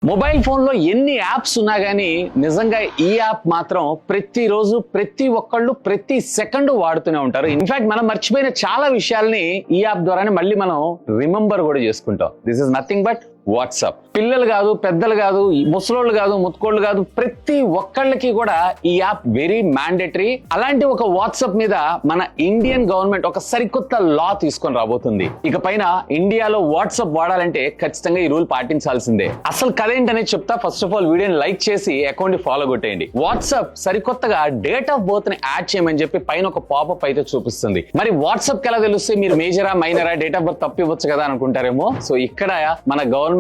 Mobile phone లో ఎన్ని apps ఉన్నా గానీ నిజంగా ఈ యాప్ మాత్రం ప్రతిరోజు ప్రతి ఒక్కళ్ళు ప్రతి సెకండ్ వాడుతూనే ఉంటారు. ఇన్ఫాక్ట్ మనం మర్చిపోయిన చాలా విషయాల్ని ఈ యాప్ ద్వారానే మళ్ళీ మనం రిమెంబర్ కూడా చేసుకుంటాం. This is nothing but WhatsApp. పిల్లలు కాదు, పెద్దలు కాదు, ముసలోళ్ళు కాదు, ముత్కోళ్ళు కాదు, ప్రతి ఒక్కళ్ళకి కూడా ఈ యాప్ వెరీ మ్యాండేటరీ. అలాంటి ఒక వాట్సాప్ మీద మన ఇండియన్ గవర్నమెంట్ ఒక సరికొత్త లా తీసుకొని రాబోతుంది. ఇక పైన ఇండియాలో వాట్సాప్ వాడాలంటే ఖచ్చితంగా ఈ రూల్ పాటించాల్సిందే. అసలు కథ ఏంటనేది చెప్తా. ఫస్ట్ ఆఫ్ ఆల్ వీడియోని లైక్ చేసి అకౌంట్ ఫాలో కొట్టేయండి. వాట్సాప్ సరికొత్తగా డేట్ ఆఫ్ బర్త్ ని యాడ్ చేయమని చెప్పి పైన ఒక పాపప్ అయితే చూపిస్తుంది. మరి వాట్సాప్ కి ఎలా తెలుస్తే మీరు మేజరా మైనరా డేట్ ఆఫ్ బర్త్ తప్పివచ్చు కదా అనుకుంటారేమో. సో ఇక్కడ మన గవర్నమెంట్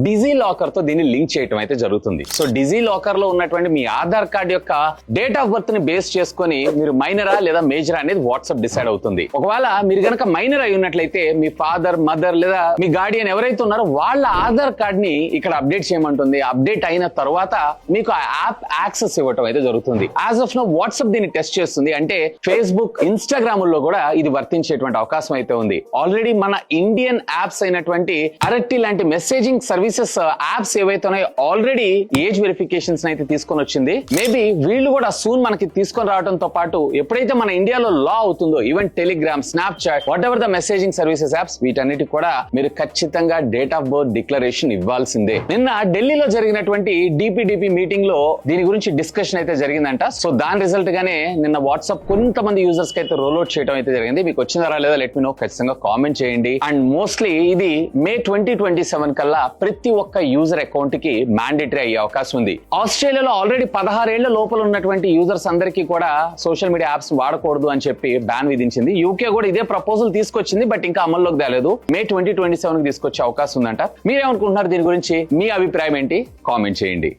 డిజీ లాకర్ తో దీన్ని లింక్ చేయడం అయితే జరుగుతుంది. సో డిజీ లాకర్ లో ఉన్నటువంటి మీ ఆధార్ కార్డ్ యొక్క డేట్ ఆఫ్ బర్త్ ని బేస్ చేసుకొని మీరు మైనరా లేదా మేజరా అనేది వాట్సాప్ డిసైడ్ అవుతుంది. ఒకవేళ మీరు గనక మైనర్ అయి ఉన్నట్లయితే మీ ఫాదర్, మదర్ లేదా మీ గార్డియన్ ఎవరైతే ఉన్నారో వాళ్ళ ఆధార్ కార్డ్ ని ఇక్కడ అప్డేట్ చేయమంటుంది. అప్డేట్ అయిన తర్వాత మీకు ఆ యాప్ యాక్సెస్ ఇవ్వటం అయితే జరుగుతుంది. యాజ్ ఆఫ్ నౌ వాట్సాప్ దీన్ని టెస్ట్ చేస్తుంది. అంటే ఫేస్బుక్, ఇన్స్టాగ్రామ్ లో కూడా ఇది వర్తించేటువంటి అవకాశం అయితే ఉంది. ఆల్రెడీ మన ఇండియన్ యాప్స్ అయినటువంటి అరట్టి లాంటి మెసేజింగ్ సర్వీసెస్ యాప్స్ ఏవైతే ఉన్నాయో ఆల్రెడీ ఏజ్ వెరిఫికేషన్స్ అయితే తీసుకొని వచ్చింది. మేబీ వీళ్ళు కూడా సూన్ మనకి తీసుకొని రావడంతో పాటు ఎప్పుడైతే మన ఇండియాలో లా అవుతుందో even Telegram, Snapchat, what ever the messaging services apps వీటన్నిటి కూడా మీరు ఖచ్చితంగా డేట్ ఆఫ్ బర్త్ డిక్లరేషన్ ఇవ్వాల్సిందే. నిన్న ఢిల్లీలో జరిగినటువంటి డిపిడిపి మీటింగ్ లో దీని గురించి డిస్కషన్ అయితే జరిగిందంట. సో దాని రిజల్ట్ గానే నిన్న వాట్సాప్ కొంతమంది యూజర్స్ కి అయితే రోల్ అవుట్ చేయడం అయితే జరిగింది. మీకు వచ్చిందా రాలేదా లెట్ మీ నో, ఖచ్చితంగా కామెంట్ చేయండి. అండ్ మోస్ట్లీ ఇది మే 2027 కల్లా ప్రతి ఒక్క యూజర్ అకౌంట్ కి మ్యాండేటరీ అయ్యే అవకాశం ఉంది. ఆస్ట్రేలియాలో ఆల్రెడీ 16 ఏళ్ల లోపల ఉన్నటువంటి యూజర్స్ అందరికీ కూడా సోషల్ మీడియా యాప్స్ వాడకూడదు అని చెప్పి బ్యాన్ విధించింది. యూకే కూడా ఇదే ప్రపోజల్ తీసుకొచ్చింది, బట్ ఇంకా అమల్లోకి తేలేదు. మే 2027 కి తీసుకొచ్చే అవకాశం ఉందంట. మీరేమనుకుంటున్నారు దీని గురించి? మీ అభిప్రాయం ఏంటి? కామెంట్ చేయండి.